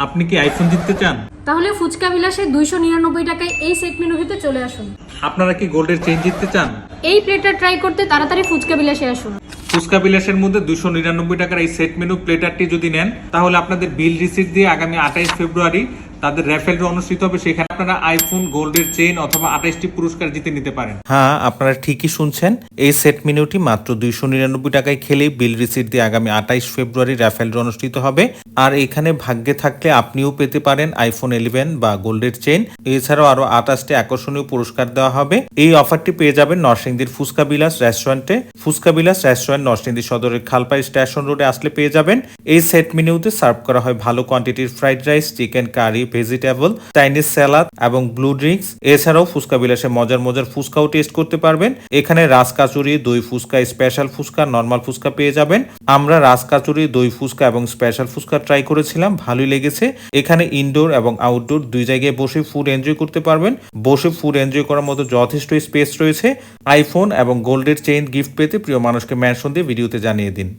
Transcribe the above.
আপনি কি আইফোন জিততে চান? তাহলে ফুচকা বিলাসে 299 টাকায় এই সেট মেনুতে চলে আসুন। আপনারা কি গোল্ডের চেইন জিততে চান? এই প্লেটার ট্রাই করতে তাড়াতাড়ি ফুচকা বিলাসে আসুন। ফুচকা বিলাসের মধ্যে 299 টাকার এই সেট মেনু প্লেটারটি যদি নেন, তাহলে আপনাদের বিল রিসিট দিয়ে আগামী 28 ফেব্রুয়ারি তাদের র্যাফেল ড্র অনুষ্ঠিত হবে। সেখানে আপনারা আইফোন গোল্ডের চেইন অথবা 28টি পুরস্কার জিতে নিতে পারেন। হ্যাঁ, আপনারা ঠিকই শুনছেন। এই সেট মেনুটি মাত্র 299 টাকায় খেলেই বিল রিসিট দিয়ে আগামী 28 ফেব্রুয়ারি র্যাফেল ড্র অনুষ্ঠিত হবে। আর এখানে ভাগ্যে থাকলে আপনিও পেতে পারেন আইফোন 11 বা গোল্ডের চেইন। এছাড়াও আরো 28টি আকর্ষণীয় পুরস্কার দেওয়া হবে। এই অফারটি পেয়ে যাবেন নরসিংদীর ফুচকা বিলাস রেস্টুরেন্টে। ফুচকা বিলাস রেস্টুরেন্ট নরসিংদী সদরের খালপাই স্টেশন রোডে আসলে পেয়ে যাবেন। এই সেট মেনুতে সার্ভ করা হয় ভালো কোয়ান্টিটির fried rice, chicken curry, vegetable, Chinese salad এবং ব্লু ড্রিঙ্কস। এছাড়াও ফুচকা বিলাসে মজার মজার ফুচকাও টেস্ট করতে পারবেন। এখানে রাজ কাচুরি, দই ফুচকা, স্পেশাল ফুচকা, নর্মাল ফুচকা পেয়ে যাবেন। আমরা রাজ কাচুরি, দই ফুচকা এবং স্পেশাল ফুচকা ট্রাই করেছিলাম, ভালোই লেগেছে। এখানে ইনডোর এবং আউটডোর দুই জায়গায় বসে ফুড এনজয় করতে পারবেন। বসে ফুড এনজয় করার মতো যথেষ্ট স্পেস রয়েছে। আইফোন এবং গোল্ডের চেইন গিফট পেতে প্রিয় মানুষকে মেনশন দিয়ে ভিডিওতে জানিয়ে দিন।